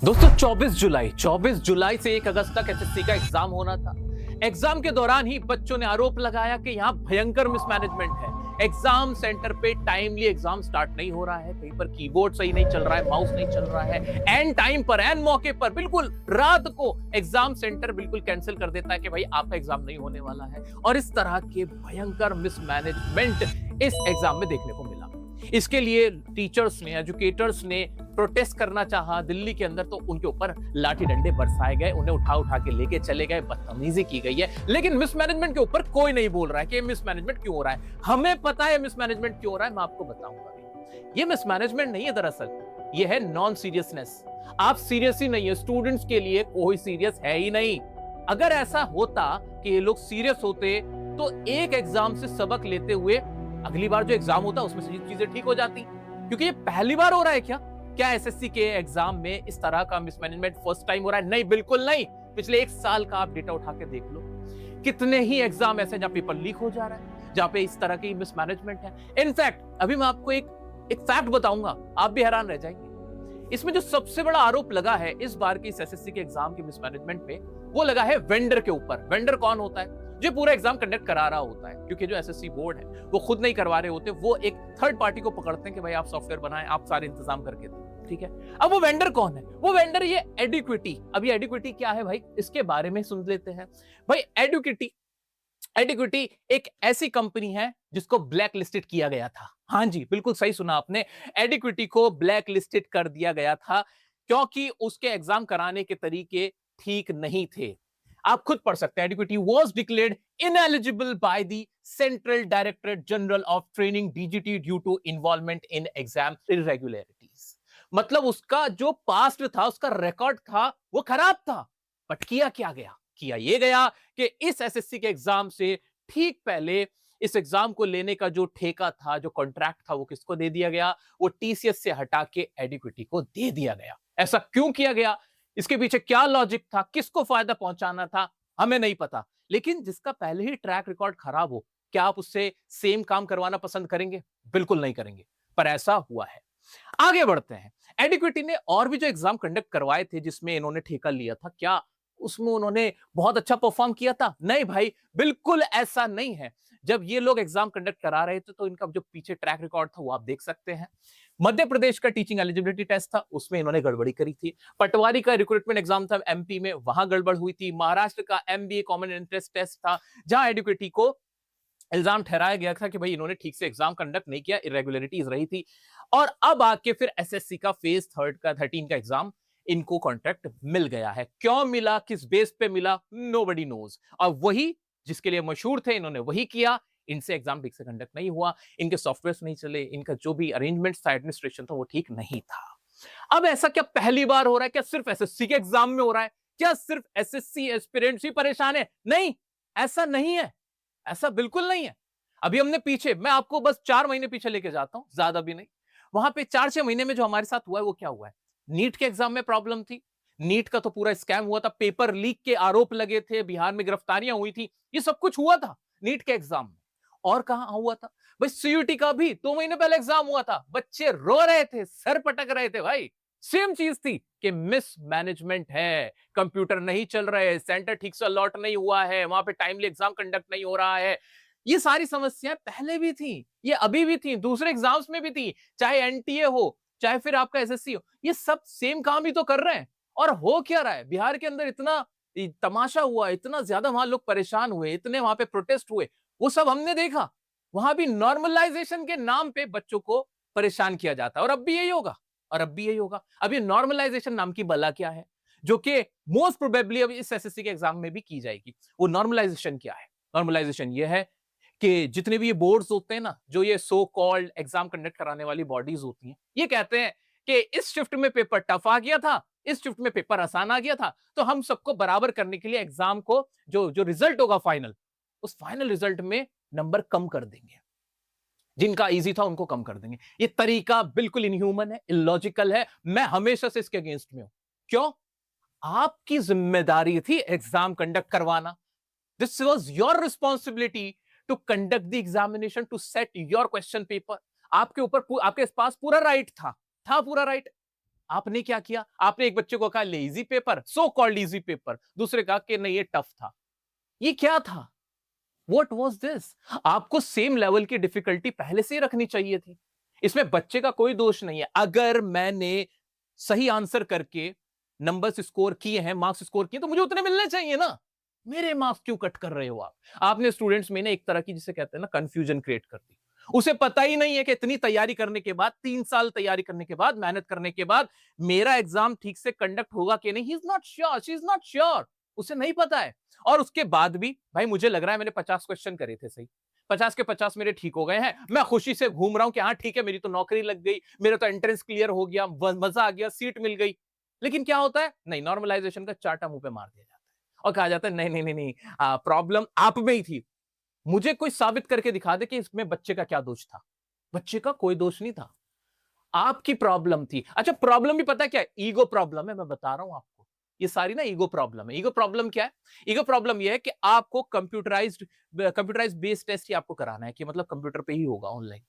दोस्तों 24 जुलाई से 1 अगस्त तक एसएससी का एग्जाम होना था। एग्जाम के दौरान ही बच्चों ने आरोप लगाया कि यहां भयंकर मिसमैनेजमेंट है। एग्जाम सेंटर पे टाइमली एग्जाम स्टार्ट नहीं हो रहा है, कहीं पर कीबोर्ड सही नहीं चल रहा है, माउस नहीं चल रहा है, एंड टाइम पर एंड मौके पर बिल्कुल रात को एग्जाम सेंटर बिल्कुल कैंसिल कर देता है कि भाई आपका एग्जाम नहीं होने वाला है। और इस तरह के भयंकर मिसमैनेजमेंट इस एग्जाम में देखने को मिला। इसके लिए टीचर्स ने, एजुकेटर्स ने प्रोटेस्ट करना चाहा दिल्ली के अंदर, तो उनके ऊपर लाठी डंडे बरसाए गए, उन्हें उठा उठा के लेके चले गए, बदतमीजी की गई है। लेकिन मिसमैनेजमेंट के ऊपर कोई नहीं बोल रहा है कि मिसमैनेजमेंट क्यों हो रहा है। हमें पता है मिसमैनेजमेंट क्यों हो रहा है, मैं आपको बताऊंगा भी। ये मिसमैनेजमेंट नहीं है, दरअसल ये है नॉन सीरियसनेस। आप सीरियस ही नहीं है, स्टूडेंट्स के लिए कोई सीरियस है ही नहीं। अगर ऐसा होता कि ये लोग सीरियस होते तो एक एग्जाम से सबक लेते हुए अगली बार जो एग्जाम होता उसमें से चीजें ठीक हो जाती। क्योंकि ये पहली बार हो रहा है क्या एसएससी के एग्जाम में इस तरह का मिसमैनेजमेंट फर्स्ट टाइम हो रहा है? नहीं, बिल्कुल नहीं। पिछले 1 साल का आप डेटा उठा के देख लो, कितने ही एग्जाम ऐसे जहां पेपर लीक हो जा रहा है, जहां पे इस तरह की मिसमैनेजमेंट है। इनफैक्ट अभी मैं आपको एक फैक्ट बताऊंगा, आप भी हैरान रह जाएंगे। इसमें जो सबसे बड़ा आरोप लगा है इस बार के इस एसएससी के एग्जाम के मिसमैनेजमेंट पे, वो लगा है वेंडर के ऊपर। वेंडर कौन होता है? जो पूरा एग्जाम कंडक्ट करा रहा होता है, क्योंकि जो एसएससी बोर्ड है वो खुद नहीं करवा रहे होते, वो एक थर्ड पार्टी को पकड़ते हैं कि भाई आप सॉफ्टवेयर बनाएं, आप सारे इंतजाम करके दें, ठीक है। अब वो वेंडर कौन है? वो वेंडर ये एडिक्विटी। अभी एडिक्विटी क्या है भाई, इसके बारे में सुन लेते हैं। भाई एडिक्विटी एक ऐसी कंपनी है जिसको ब्लैक लिस्टेड किया गया था। हाँ जी, बिल्कुल सही सुना आपने, एडिक्विटी को ब्लैक लिस्टेड कर दिया गया था क्योंकि उसके एग्जाम कराने के तरीके ठीक नहीं थे। आप खुद पढ़ सकते हैं, Ediquity was declared ineligible by the central directorate general of training DGT due to involvement in exam irregularities. मतलब उसका जो पास्ट था, उसका रिकॉर्ड था, वो खराब था। बट किया क्या गया? किया ये गया कि इस एसएससी के एग्जाम से ठीक पहले इस एग्जाम को लेने का जो ठेका था, जो कॉन्ट्रैक्ट था, वो किसको दे दिया गया? वो टीसीएस से हटा के एडिक्विटी को दे दिया गया। ऐसा क्यों किया गया? इसके पीछे क्या लॉजिक था? किसको फायदा पहुंचाना था? हमें नहीं पता। लेकिन जिसका पहले ही ट्रैक रिकॉर्ड खराब हो, क्या आप उससे सेम काम करवाना पसंद करेंगे? बिल्कुल नहीं करेंगे। पर ऐसा हुआ है। आगे बढ़ते हैं। एडिक्विटी ने और भी जो एग्जाम कंडक्ट करवाए थे जिसमें इन्होंने ठेका लिया था, क्या उसमें उन्होंने बहुत अच्छा परफॉर्म किया था? नहीं भाई, बिल्कुल ऐसा नहीं है। जब ये लोग एग्जाम कंडक्ट करा रहे थे तो इनका जो पीछे ट्रैक रिकॉर्ड था वो आप देख सकते हैं। मध्य प्रदेश का टीचिंग एलिजिबिलिटी टेस्ट था, उसमें इन्होंने गड़बड़ी करी थी। पटवारी का रिक्रूटमेंट एग्जाम था एमपी में, वहां गड़बड़ हुई थी। महाराष्ट्र का एमबीए कॉमन एंट्रेंस टेस्ट था, जहां एडुकेटी को इल्जाम ठहराया गया था कि भाई इन्होंने ठीक से एग्जाम कंडक्ट नहीं किया, इरेगुलरिटीज रही थी। और अब आके फिर एसएससी का फेज 13 का एग्जाम इनको कॉन्ट्रैक्ट मिल गया है। क्यों मिला, किस बेस पे मिला, नोबडी नोज। और वही जिसके लिए मशहूर थे, इन्होंने वही किया। इनसे एग्जाम ठीक से कंडक्ट नहीं हुआ, इनके सॉफ्टवेयर नहीं चले, इनका जो भी अरेंजमेंट था, एडमिनिस्ट्रेशन था, वो ठीक नहीं था। अब ऐसा क्या पहली बार हो रहा है? क्या सिर्फ एसएससी के एग्जाम में हो रहा है? क्या सिर्फ एसएससी एस्पिरेंट्स ही परेशान है? नहीं, ऐसा नहीं है, ऐसा बिल्कुल नहीं है। अभी हमने पीछे, मैं आपको बस 4 महीने पीछे लेके जाता हूं, ज्यादा भी नहीं। वहां पे 4-6 महीने में जो हमारे साथ हुआ है वो क्या हुआ है? नीट के एग्जाम में प्रॉब्लम थी। नीट का तो पूरा स्कैम हुआ था, पेपर लीक के आरोप लगे थे, बिहार में गिरफ्तारियां हुई थी, ये सब कुछ हुआ था नीट के एग्जाम में। और कहां हुआ था भाई? सीयूटी का भी 2 महीने पहले एग्जाम हुआ था, बच्चे रो रहे थे, सर पटक रहे थे भाई। सेम चीज थी कि मिस मैनेजमेंट है, कंप्यूटर नहीं चल रहे, सेंटर ठीक से अलॉट नहीं हुआ है, वहां पे टाइमली एग्जाम कंडक्ट नहीं हो रहा है। ये सारी समस्याएं पहले भी थी, ये अभी भी थी, दूसरे एग्जाम्स में भी थी, चाहे एनटीए हो, चाहे फिर आपका एसएससी हो, ये सब सेम काम ही तो कर रहे हैं। और हो क्या रहा है? बिहार के अंदर इतना तमाशा हुआ, इतना ज्यादा वहां लोग परेशान हुए, इतने वहां पे प्रोटेस्ट हुए, वो सब हमने देखा। वहां भी नॉर्मलाइजेशन के नाम पे बच्चों को परेशान किया जाता है, और अब भी यही होगा, और अब भी यही होगा। अब ये नॉर्मलाइजेशन नाम की बला क्या है, जो कि मोस्ट प्रोबेबली अब इस एसएससी के एग्जाम में भी की जाएगी? वो नॉर्मलाइजेशन क्या है? नॉर्मलाइजेशन ये है कि जितने भी ये बोर्ड्स होते हैं ना, जो ये सो कॉल्ड एग्जाम कंडक्ट कराने वाली बॉडीज होती हैं, ये कहते हैं कि इस शिफ्ट में पेपर टफ आ गया था, इस शिफ्ट में पेपर आसान आ गया था, तो हम सबको बराबर करने के लिए एग्जाम को जो जो रिजल्ट होगा फाइनल, उस फाइनल रिजल्ट में नंबर कम कर देंगे, जिनका इजी था उनको कम कर देंगे। ये तरीका बिल्कुल इनह्यूमन है, इलॉजिकल है। मैं हमेशा से इसके अगेंस्ट में हूं। क्यों? आपकी जिम्मेदारी थी एग्जाम कंडक्ट करवाना। This was your responsibility to conduct the examination, to set your question paper. आपके ऊपर, आपके पास पूरा राइट था पूरा राइट। आपने क्या किया? आपने एक बच्चे को कहा ले easy paper, so called easy paper, दूसरे कहा कि नहीं ये टफ था। ये क्या था? What was this? आपको सेम लेवल की डिफिकल्टी पहले से ही रखनी चाहिए थी। इसमें बच्चे का कोई दोष नहीं है। अगर मैंने सही आंसर करके नंबर्स स्कोर किए हैं, मार्क्स स्कोर किए, तो मुझे उतने मिलने चाहिए ना। मेरे मार्क्स क्यों कट कर रहे हो आप? आपने स्टूडेंट्स में ना एक तरह की, जिसे कहते हैं ना, कंफ्यूजन क्रिएट कर दी। उसे पता ही नहीं है कि इतनी तैयारी करने के बाद, 3 साल तैयारी करने के बाद, मेहनत करने के बाद मेरा एग्जाम ठीक से कंडक्ट होगा कि नहीं। He is not sure, she is not sure. उसे नहीं पता है। और उसके बाद भी भाई मुझे लग रहा है मैंने 50 क्वेश्चन करे थे सही, 50 के 50 मेरे ठीक हो गए हैं। मैं खुशी से घूम रहा हूं कि हाँ ठीक है, मेरी तो नौकरी लग गई, मेरा तो एंट्रेंस क्लियर हो गया, मजा आ गया, सीट मिल गई। लेकिन क्या होता है, नहीं, नॉर्मलाइजेशन का चाटा मुंह पे मार दिया जाता है और कहा जाता है नहीं नहीं नहीं नहीं, प्रॉब्लम आप में ही थी। मुझे कोई साबित करके दिखा दे कि इसमें बच्चे का क्या दोष था। बच्चे का कोई दोष नहीं था, आपकी प्रॉब्लम थी। अच्छा, प्रॉब्लम भी पता है क्या है? ईगो प्रॉब्लम है। मैं बता रहा हूं आपको, ये सारी ना ईगो प्रॉब्लम है। ईगो प्रॉब्लम क्या है? ईगो प्रॉब्लम ये है कि आपको कंप्यूटराइज्ड बेस्ड टेस्ट ही आपको कराना है, कि मतलब कंप्यूटर पे ही होगा, ऑनलाइन।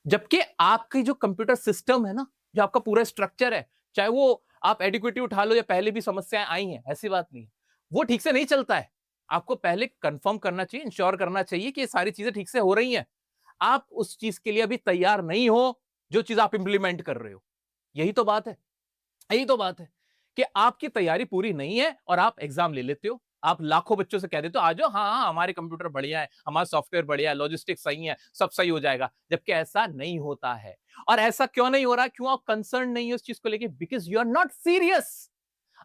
जबकि आपकी जो कंप्यूटर सिस्टम है ना, जो आपका पूरा स्ट्रक्चर है, चाहे वो आप एडिक्विटी उठा लो या पहले भी समस्याएं आई हैं, ऐसी बात नहीं है, वो ठीक से नहीं चलता है। आपको पहले कंफर्म करना चाहिए, इंश्योर करना चाहिए कि ये सारी चीजें ठीक से हो रही हैं। आप उस चीज के लिए अभी तैयार नहीं हो जो चीज आप इंप्लीमेंट कर रहे हो। यही तो बात है, यही तो बात है कि आपकी तैयारी पूरी नहीं है और आप एग्जाम ले लेते हो। आप लाखों बच्चों से कह देते हो आ जाओ, हाँ हाँ हमारे कंप्यूटर बढ़िया है, हमारा सॉफ्टवेयर बढ़िया है, लॉजिस्टिक्स सही है, सब सही हो जाएगा। जबकि ऐसा नहीं होता है। और ऐसा क्यों नहीं हो रहा? क्यों आप कंसर्न नहीं हो इस चीज को लेके? Because you are not serious.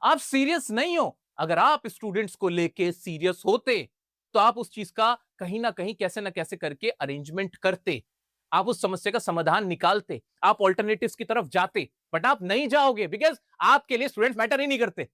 आप सीरियस नहीं हो। अगर आप स्टूडेंट्स को लेके सीरियस होते तो आप उस चीज का कहीं ना कहीं, कैसे ना कैसे करके अरेंजमेंट करते, आप उस समस्या का समाधान निकालते, आप ऑल्टरनेटिव्स की तरफ जाते। बट आप नहीं जाओगे, बिकॉज आपके लिए स्टूडेंट्स मैटर ही नहीं करते,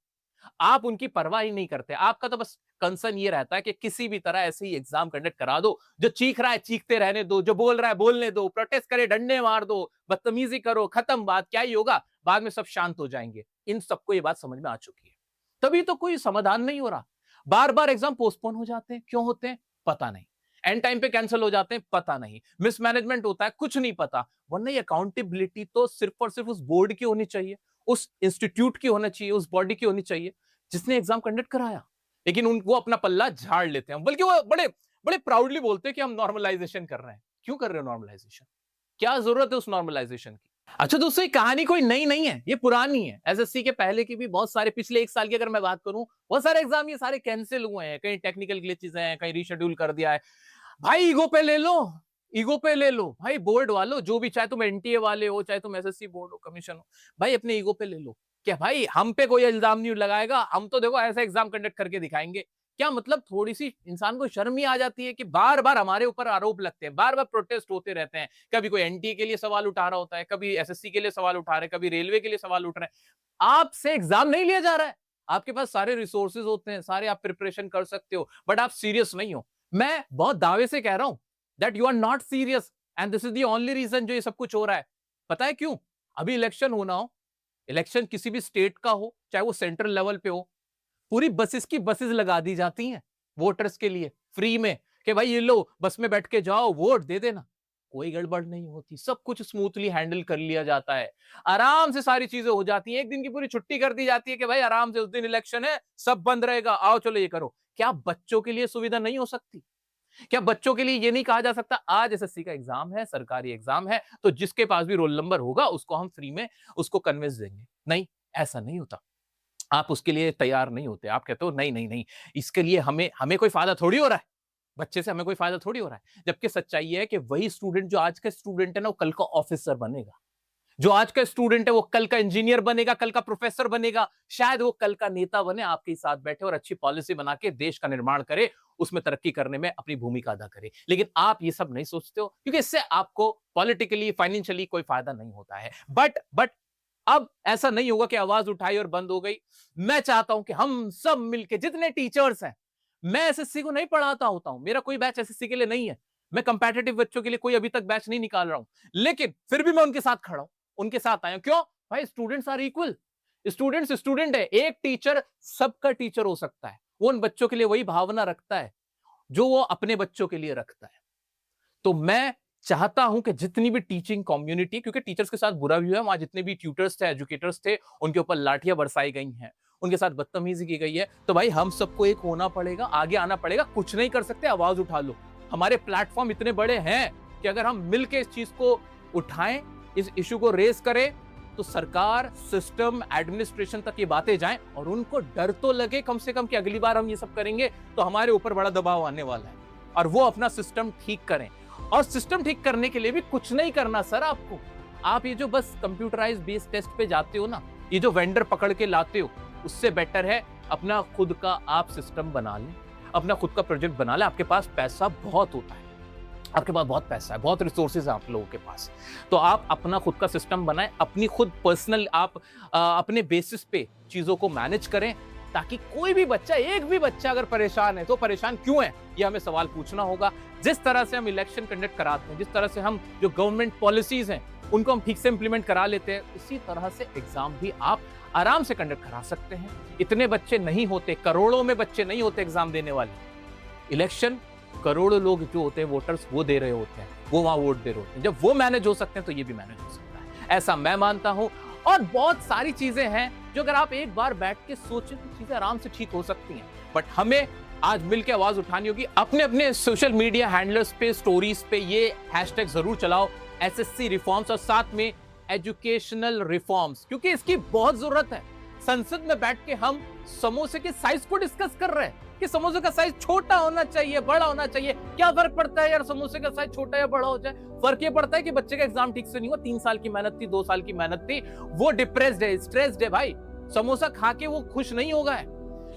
आप उनकी परवाह ही नहीं करते। आपका तो बस कंसर्न ये रहता है कि किसी भी तरह ऐसे ही एग्जाम कंडक्ट करा दो, जो चीख रहा है चीखते रहने दो, जो बोल रहा है बोलने दो, प्रोटेस्ट करे डंडे मार दो, बदतमीजी करो, खत्म बात, क्या ही होगा, बाद में सब शांत हो जाएंगे। इन सबको ये बात समझ में आ चुकी है। तभी तो कोई समाधान नहीं हो रहा। बार बार एग्जाम पोस्टपोन हो जाते हैं, क्यों होते हैं पता नहीं। एंड टाइम पे कैंसिल हो जाते हैं, पता नहीं। मिसमैनेजमेंट होता है, कुछ नहीं पता। वरना ये अकाउंटेबिलिटी तो सिर्फ और सिर्फ उस बोर्ड की होनी चाहिए, उस इंस्टीट्यूट की होना चाहिए, उस बॉडी की होनी चाहिए जिसने एग्जाम कंडक्ट कराया। लेकिन उनको अपना पल्ला झाड़ लेते हैं, बल्कि वो बड़े बड़े प्राउडली बोलते हैं कि हम नॉर्मलाइजेशन कर रहे हैं। क्यों कर रहे हो नॉर्मलाइजेशन? क्या जरूरत है उस नॉर्मलाइजेशन की? अच्छा दोस्तों, ये कहानी कोई नई नहीं है, ये पुरानी है। एसएससी के पहले की भी बहुत सारे, पिछले 1 साल की अगर मैं बात करूं, बहुत सारे एग्जाम ये सारे कैंसिल हुए हैं। कहीं टेक्निकल ग्लिचेस हैं, कहीं रीशेड्यूल कर दिया है। भाई ईगो पे ले लो, ईगो पे ले लो भाई। बोर्ड वालों, जो भी, चाहे तुम एनटीए वाले हो, चाहे तुम एसएससी बोर्ड हो, कमीशन हो, भाई अपने ईगो पे ले लो। क्या भाई हम पे कोई इल्जाम नहीं लगाएगा? हम तो देखो ऐसा एग्जाम कंडक्ट करके दिखाएंगे। क्या मतलब, थोड़ी सी इंसान को शर्म ही आ जाती है कि बार बार हमारे ऊपर आरोप लगते हैं, बार बार प्रोटेस्ट होते रहते हैं। कभी कोई एनटीए के लिए सवाल उठा रहा होता है, कभी एसएससी के लिए सवाल उठा रहे हैं, कभी रेलवे के लिए सवाल उठ रहे हैं। आपसे एग्जाम नहीं लिया जा रहा है। आपके पास सारे रिसोर्सेज होते हैं, सारे आप प्रिपरेशन कर सकते हो, बट आप सीरियस नहीं हो। मैं बहुत दावे से कह रहा हूं that you are not serious, and this is the only reason जो ये सब कुछ हो रहा है। पता है क्यों? अभी इलेक्शन होना हो, इलेक्शन किसी भी स्टेट का हो, चाहे वो सेंट्रल लेवल पे हो, पूरी बसेस की बसेस लगा दी जाती हैं वोटर्स के लिए फ्री में, कि भाई ये लो बस में बैठ के जाओ, वोट दे देना। कोई गड़बड़ नहीं होती, सब कुछ स्मूथली हैंडल कर लिया जाता है, आराम से सारी चीजें हो जाती हैं। एक दिन की पूरी छुट्टी कर दी जाती है कि भाई आराम से, उस दिन इलेक्शन है, सब बंद रहेगा, आओ चलो ये करो। क्या बच्चों के लिए सुविधा नहीं हो सकती? क्या बच्चों के लिए ये नहीं कहा जा सकता आज एसएससी का एग्जाम है, सरकारी एग्जाम है, तो जिसके पास भी रोल नंबर होगा उसको हम फ्री में उसको कन्विंस देंगे? नहीं, ऐसा नहीं होता। आप उसके लिए तैयार नहीं होते। आप कहते हो नहीं नहीं नहीं, इसके लिए हमें हमें कोई फायदा थोड़ी हो रहा है, बच्चे से हमें कोई फायदा थोड़ी हो रहा है। जबकि सच्चाई है कि वही स्टूडेंट, जो आज का स्टूडेंट है ना, वो कल का ऑफिसर बनेगा। जो आज का स्टूडेंट है वो कल का इंजीनियर बनेगा, कल का प्रोफेसर बनेगा, शायद वो कल का नेता बने, आपके साथ बैठे और अच्छी पॉलिसी बना के देश का निर्माण करे, उसमें तरक्की करने में अपनी भूमिका अदा करे। लेकिन आप ये सब नहीं सोचते हो, क्योंकि इससे आपको पॉलिटिकली, फाइनेंशियली कोई फायदा नहीं होता है। बट अब ऐसा नहीं होगा कि आवाज उठाई और बंद हो गई। मैं चाहता हूं कि हम सब मिलके, जितने टीचर्स हैं, मैं एसएससी को नहीं पढ़ाता होता हूं, मेरा कोई बैच एसएससी के लिए नहीं है, मैं कंपेटिटिव बच्चों के लिए कोई अभी तक बैच नहीं निकाल रहा हूं, लेकिन फिर भी मैं उनके साथ खड़ा हूं, उनके साथ आया। क्यों? भाई students are equal, students student है। एक टीचर सबका टीचर हो सकता है, वो उन बच्चों के लिए वही भावना रखता है जो वो अपने बच्चों के लिए रखता है। तो मैं चाहता हूं कि जितनी भी टीचिंग कम्युनिटी, क्योंकि टीचर्स के साथ बुरा भी हुआ, वहां जितने भी ट्यूटर्स थे, एजुकेटर्स थे, उनके ऊपर लाठियां बरसाई गई हैं, उनके साथ बदतमीजी की गई है, तो भाई हम सबको एक होना पड़ेगा, आगे आना पड़ेगा। कुछ नहीं कर सकते, आवाज उठा लो। हमारे प्लेटफॉर्म इतने बड़े हैं कि अगर हम मिलकर इस चीज को उठाएं, इस इशू को रेस करें, तो सरकार, सिस्टम, एडमिनिस्ट्रेशन तक ये बातें जाएं और उनको डर तो लगे कम से कम कि अगली बार हम ये सब करेंगे तो हमारे ऊपर बड़ा दबाव आने वाला है, और वो अपना सिस्टम ठीक करें। और सिस्टम ठीक करने के लिए भी कुछ नहीं करना सर आपको। आप ये जो बस कंप्यूटराइज बेस्ड टेस्ट पे जाते हो ना, ये जो वेंडर पकड़ के लाते हो, उससे बेटर है अपना खुद का आप सिस्टम बना लें, अपना खुद का प्रोजेक्ट बना लें। आपके पास पैसा बहुत होता है, आपके पास बहुत पैसा है, बहुत रिसोर्सेज है आप लोगों के पास, तो आप अपना खुद का सिस्टम बनाएं, अपनी खुद पर्सनल आप अपने बेसिस पे चीजों को मैनेज करें, ताकि कोई भी बच्चा, एक भी बच्चा अगर परेशान है तो परेशान क्यों है, ये हमें सवाल पूछना होगा। जिस तरह से हम इलेक्शन कंडक्ट कराते हैं, जिस तरह से हम जो गवर्नमेंट पॉलिसीज हैं उनको हम ठीक से इंप्लीमेंट करा लेते हैं, उसी तरह से एग्जाम भी आप आराम से कंडक्ट करा सकते हैं। इतने बच्चे नहीं होते, करोड़ों में बच्चे नहीं होते एग्जाम देने वाले। इलेक्शन करोड़ों लोग जो होते हैं वोटर्स, वो दे रहे होते हैं, वो वहां वोट दे रहे होते हैं। जब वो मैनेज हो सकते हैं तो ये भी मैनेज हो सकता है, ऐसा मैं मानता हूं। और बहुत सारी चीजें हैं जो अगर आप एक बार बैठ के सोचें तो चीजें आराम से ठीक हो सकती हैं। बट हमें आज मिलकर आवाज उठानी होगी। अपने अपने सोशल मीडिया हैंडलर्स पे, स्टोरीज पे ये हैशटैग जरूर चलाओ, एसएससी रिफॉर्म्स, और साथ में एजुकेशनल रिफॉर्म्स, क्योंकि इसकी बहुत जरूरत है। संसद में बैठ के हम समोसे के साइज को डिस्कस कर रहे हैं कि समोसे का साइज छोटा होना चाहिए, बड़ा होना चाहिए। क्या फर्क पड़ता है यार, समोसे का साइज छोटा या बड़ा हो जाए? फर्क ये पड़ता है कि बच्चे का एग्जाम ठीक से नहीं हुआ, 3 साल की मेहनत थी, 2 साल की मेहनत थी, वो डिप्रेस्ड है, स्ट्रेस्ड है। भाई समोसा खा के वो खुश नहीं होगा है,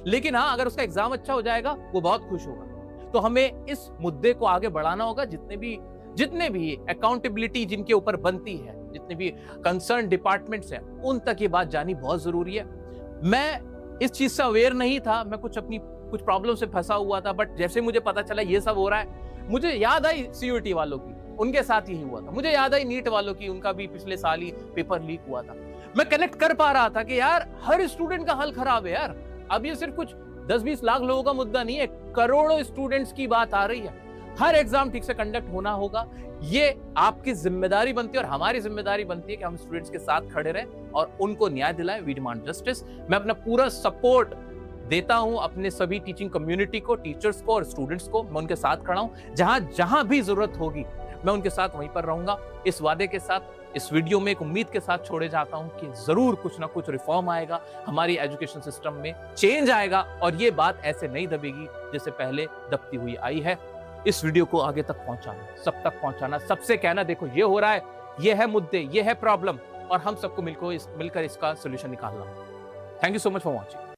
लेकिन हाँ अगर उसका एग्जाम अच्छा हो जाएगा वो बहुत खुश होगा। तो हमें इस मुद्दे को आगे बढ़ाना होगा। जितने भी अकाउंटेबिलिटी जिनके ऊपर बनती है, जितने भी कंसर्न डिपार्टमेंट्स हैं, उन तक ये बात जानी बहुत जरूरी है। मैं इस चीज से अवेयर नहीं था, मैं कुछ प्रॉब्लम से फंसा हुआ था, बट जैसे मुझे पता चला ये सब हो रहा है, मुझे याद आई सीयूईटी वालों की, उनके साथ यही हुआ था। मुझे याद आई नीट वालों की, उनका भी पिछले साल ही पेपर लीक हुआ था। मैं कनेक्ट कर पा रहा था कि यार हर स्टूडेंट का हाल खराब है यार। अब ये सिर्फ कुछ 10-20 लाख लोगों का मुद्दा नहीं है, करोड़ों स्टूडेंट्स की बात आ रही है। हर एग्जाम ठीक से कंडक्ट होना होगा, ये आपकी जिम्मेदारी बनती है और हमारी जिम्मेदारी बनती है कि हम स्टूडेंट्स के साथ खड़े रहें और उनको न्याय दिलाएं। We demand justice. मैं अपना पूरा सपोर्ट देता हूं अपने सभी टीचिंग कम्युनिटी को, टीचर्स को और स्टूडेंट्स को। मैं उनके साथ खड़ा हूं, जहां जहां भी जरूरत होगी मैं उनके साथ वहीं पर रहूंगा। इस वादे के साथ, इस वीडियो में एक उम्मीद के साथ छोड़े जाता हूं कि जरूर कुछ ना कुछ रिफॉर्म आएगा, हमारी एजुकेशन सिस्टम में चेंज आएगा और ये बात ऐसे नहीं दबेगी जैसे पहले दबती हुई आई है। इस वीडियो को आगे तक पहुंचाना, सब तक पहुंचाना, सबसे कहना देखो ये हो रहा है, ये है मुद्दे, ये है प्रॉब्लम, और हम सबको मिलकर इसका सोल्यूशन निकालना। Thank you so much for watching.